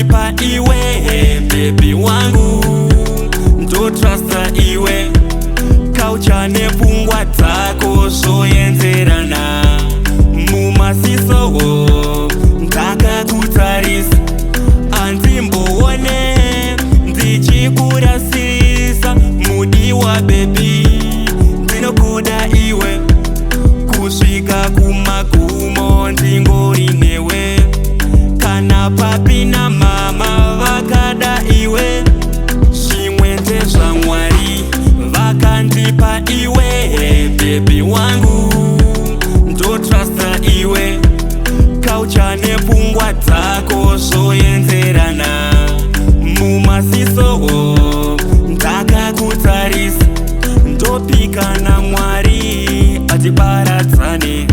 vakandipa iwe baby wangu, ndo trusta iwe, kaucha nepfungwa dzako zvoenzerana. Mumasisowo ndakakutarisa, andimboone ndichikurasisa. Mudiwa baby, ndinokuda iwe, kusvika kumagumo ndingori newe. Kana papi namama vakada iwe, zvimwe ndezvaMwari vakandipa iwe baby wangu, ndo trusta iwe, kaucha nepfungwa dzako zvoenzerana. Mumasisowo ndakakutarisa, ndopika naMwari atiparadzane.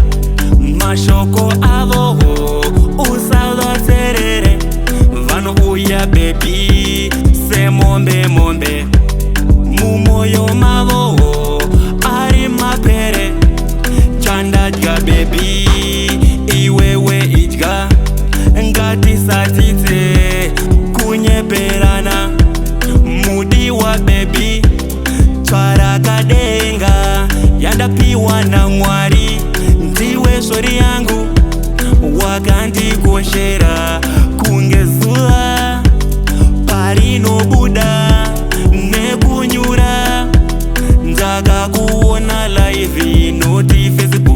Mashoko avowo usavateerere, vanouya baby semombe mombe, mumoyo mavowo ari mapere. Chandadya baby iwewe idya, ngatisatidze kunyeperana. Mudiwa baby, tsvarakadenga yandapiwa naMwari, ndiwe shori yangu, wakandikoshera kunge zuva parinobuda nekunyura. Ndakakuona live noti Facebook